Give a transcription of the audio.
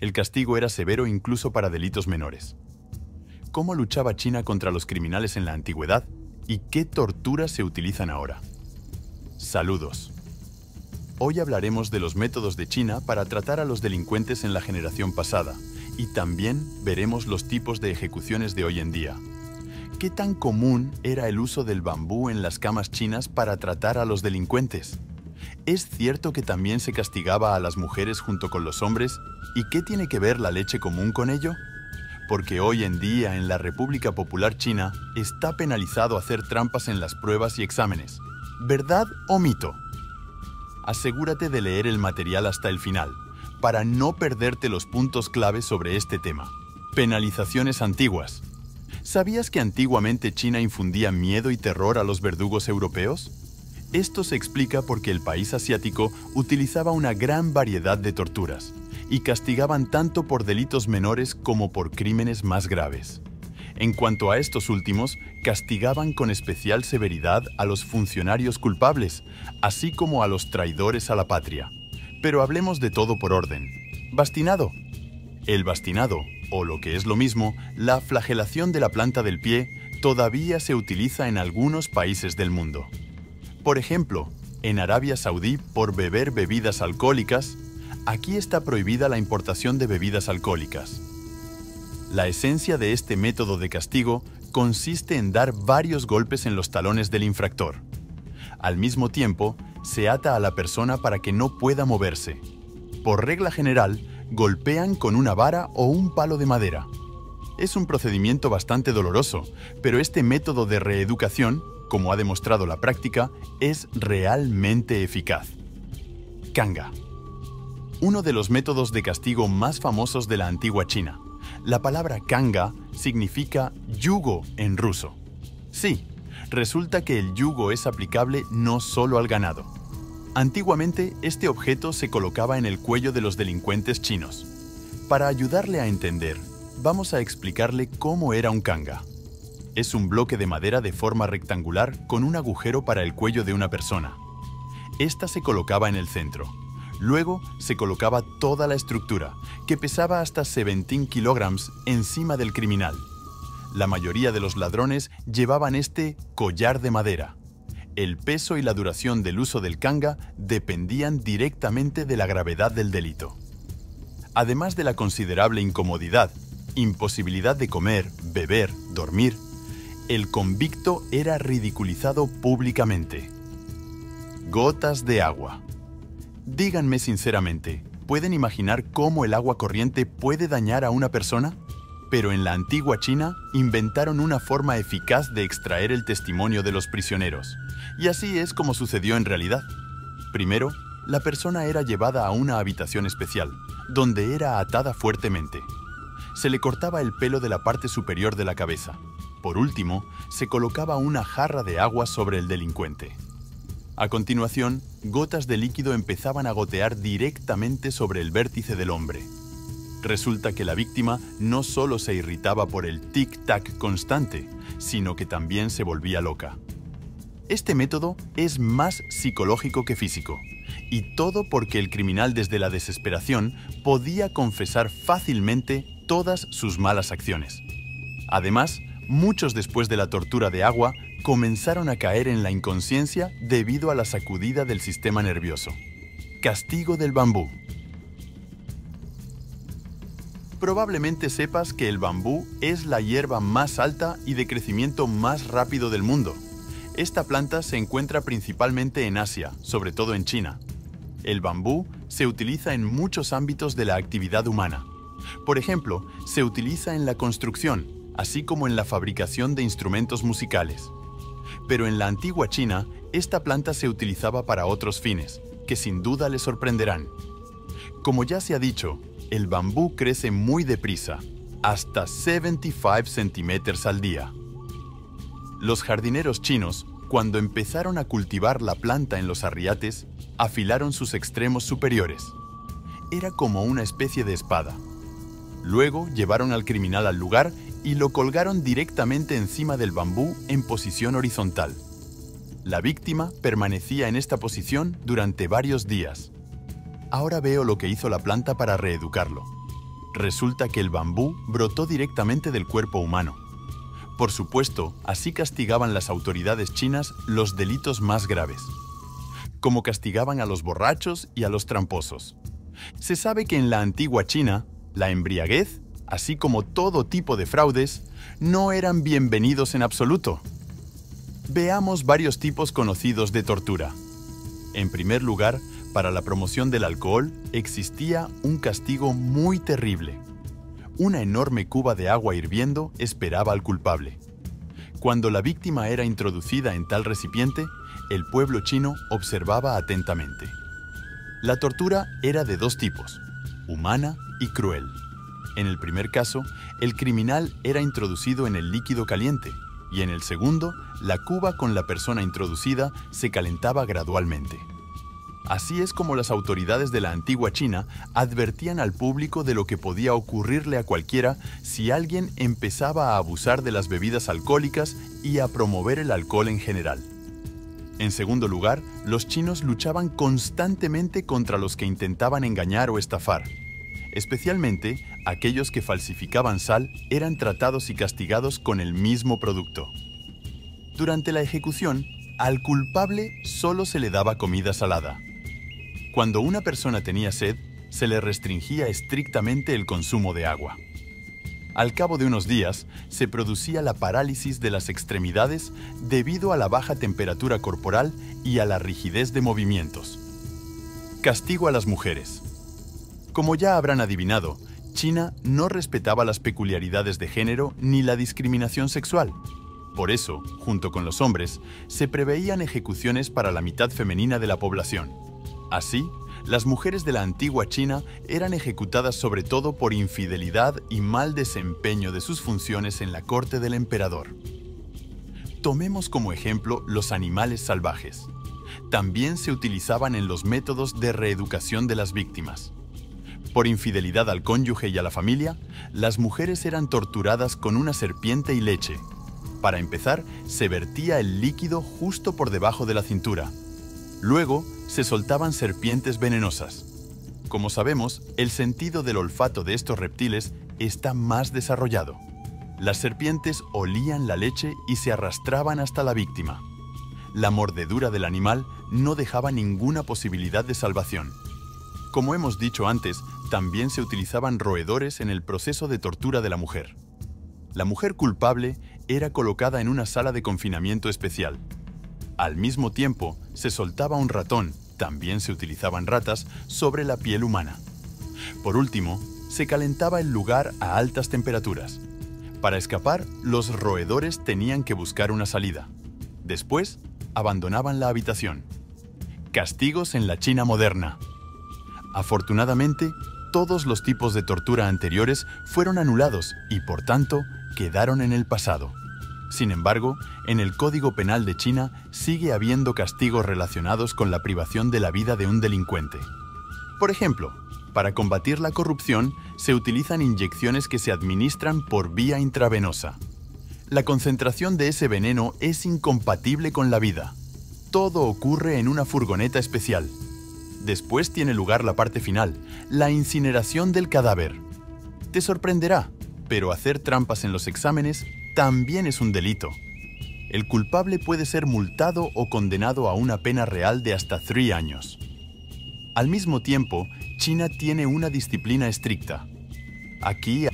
El castigo era severo incluso para delitos menores. ¿Cómo luchaba China contra los criminales en la antigüedad y qué torturas se utilizan ahora? Saludos. Hoy hablaremos de los métodos de China para tratar a los delincuentes en la generación pasada y también veremos los tipos de ejecuciones de hoy en día. ¿Qué tan común era el uso del bambú en las camas chinas para tratar a los delincuentes? ¿Es cierto que también se castigaba a las mujeres junto con los hombres? ¿Y qué tiene que ver la leche común con ello? Porque hoy en día en la República Popular China está penalizado hacer trampas en las pruebas y exámenes. ¿Verdad o mito? Asegúrate de leer el material hasta el final, para no perderte los puntos clave sobre este tema. Penalizaciones antiguas. ¿Sabías que antiguamente China infundía miedo y terror a los verdugos europeos? Esto se explica porque el país asiático utilizaba una gran variedad de torturas y castigaban tanto por delitos menores como por crímenes más graves. En cuanto a estos últimos, castigaban con especial severidad a los funcionarios culpables, así como a los traidores a la patria. Pero hablemos de todo por orden. Bastinado. El bastinado, o lo que es lo mismo, la flagelación de la planta del pie, todavía se utiliza en algunos países del mundo. Por ejemplo, en Arabia Saudí por beber bebidas alcohólicas, aquí está prohibida la importación de bebidas alcohólicas. La esencia de este método de castigo consiste en dar varios golpes en los talones del infractor. Al mismo tiempo, se ata a la persona para que no pueda moverse. Por regla general, golpean con una vara o un palo de madera. Es un procedimiento bastante doloroso, pero este método de reeducación, como ha demostrado la práctica, es realmente eficaz. Kanga. Uno de los métodos de castigo más famosos de la antigua China. La palabra kanga significa yugo en ruso. Sí, resulta que el yugo es aplicable no solo al ganado. Antiguamente, este objeto se colocaba en el cuello de los delincuentes chinos. Para ayudarle a entender, vamos a explicarle cómo era un kanga. Es un bloque de madera de forma rectangular con un agujero para el cuello de una persona. Esta se colocaba en el centro. Luego se colocaba toda la estructura, que pesaba hasta 17 kilogramos, encima del criminal. La mayoría de los ladrones llevaban este collar de madera. El peso y la duración del uso del kanga dependían directamente de la gravedad del delito. Además de la considerable incomodidad, imposibilidad de comer, beber, dormir, el convicto era ridiculizado públicamente. Gotas de agua. Díganme sinceramente, ¿pueden imaginar cómo el agua corriente puede dañar a una persona? Pero en la antigua China inventaron una forma eficaz de extraer el testimonio de los prisioneros. Y así es como sucedió en realidad. Primero, la persona era llevada a una habitación especial, donde era atada fuertemente. Se le cortaba el pelo de la parte superior de la cabeza. Por último, se colocaba una jarra de agua sobre el delincuente. A continuación, gotas de líquido empezaban a gotear directamente sobre el vértice del hombre. Resulta que la víctima no solo se irritaba por el tic-tac constante, sino que también se volvía loca. Este método es más psicológico que físico, y todo porque el criminal desde la desesperación podía confesar fácilmente todas sus malas acciones. Además, muchos después de la tortura de agua comenzaron a caer en la inconsciencia debido a la sacudida del sistema nervioso. Castigo del bambú. Probablemente sepas que el bambú es la hierba más alta y de crecimiento más rápido del mundo. Esta planta se encuentra principalmente en Asia, sobre todo en China. El bambú se utiliza en muchos ámbitos de la actividad humana. Por ejemplo, se utiliza en la construcción, así como en la fabricación de instrumentos musicales. Pero en la antigua China, esta planta se utilizaba para otros fines, que sin duda le sorprenderán. Como ya se ha dicho, el bambú crece muy deprisa, hasta 75 centímetros al día. Los jardineros chinos, cuando empezaron a cultivar la planta en los arriates, afilaron sus extremos superiores. Era como una especie de espada. Luego llevaron al criminal al lugar y lo colgaron directamente encima del bambú en posición horizontal. La víctima permanecía en esta posición durante varios días. Ahora veo lo que hizo la planta para reeducarlo. Resulta que el bambú brotó directamente del cuerpo humano. Por supuesto, así castigaban las autoridades chinas los delitos más graves, como castigaban a los borrachos y a los tramposos. Se sabe que en la antigua China, la embriaguez, así como todo tipo de fraudes, no eran bienvenidos en absoluto. Veamos varios tipos conocidos de tortura. En primer lugar, para la promoción del alcohol existía un castigo muy terrible. Una enorme cuba de agua hirviendo esperaba al culpable. Cuando la víctima era introducida en tal recipiente, el pueblo chino observaba atentamente. La tortura era de dos tipos, humana y cruel. En el primer caso, el criminal era introducido en el líquido caliente, y en el segundo, la cuba con la persona introducida se calentaba gradualmente. Así es como las autoridades de la antigua China advertían al público de lo que podía ocurrirle a cualquiera si alguien empezaba a abusar de las bebidas alcohólicas y a promover el alcohol en general. En segundo lugar, los chinos luchaban constantemente contra los que intentaban engañar o estafar. Especialmente, aquellos que falsificaban sal eran tratados y castigados con el mismo producto. Durante la ejecución, al culpable solo se le daba comida salada. Cuando una persona tenía sed, se le restringía estrictamente el consumo de agua. Al cabo de unos días, se producía la parálisis de las extremidades debido a la baja temperatura corporal y a la rigidez de movimientos. Castigo a las mujeres. Como ya habrán adivinado, China no respetaba las peculiaridades de género ni la discriminación sexual. Por eso, junto con los hombres, se preveían ejecuciones para la mitad femenina de la población. Así, las mujeres de la antigua China eran ejecutadas sobre todo por infidelidad y mal desempeño de sus funciones en la corte del emperador. Tomemos como ejemplo los animales salvajes. También se utilizaban en los métodos de reeducación de las víctimas. Por infidelidad al cónyuge y a la familia, las mujeres eran torturadas con una serpiente y leche. Para empezar, se vertía el líquido justo por debajo de la cintura. Luego, se soltaban serpientes venenosas. Como sabemos, el sentido del olfato de estos reptiles está más desarrollado. Las serpientes olían la leche y se arrastraban hasta la víctima. La mordedura del animal no dejaba ninguna posibilidad de salvación. Como hemos dicho antes, también se utilizaban roedores en el proceso de tortura de la mujer. La mujer culpable era colocada en una sala de confinamiento especial. Al mismo tiempo, se soltaba un ratón, también se utilizaban ratas, sobre la piel humana. Por último, se calentaba el lugar a altas temperaturas. Para escapar, los roedores tenían que buscar una salida. Después, abandonaban la habitación. Castigos en la China moderna. Afortunadamente, todos los tipos de tortura anteriores fueron anulados y, por tanto, quedaron en el pasado. Sin embargo, en el Código Penal de China sigue habiendo castigos relacionados con la privación de la vida de un delincuente. Por ejemplo, para combatir la corrupción, se utilizan inyecciones que se administran por vía intravenosa. La concentración de ese veneno es incompatible con la vida. Todo ocurre en una furgoneta especial. Después tiene lugar la parte final, la incineración del cadáver. Te sorprenderá, pero hacer trampas en los exámenes también es un delito. El culpable puede ser multado o condenado a una pena real de hasta 3 años. Al mismo tiempo, China tiene una disciplina estricta. Aquí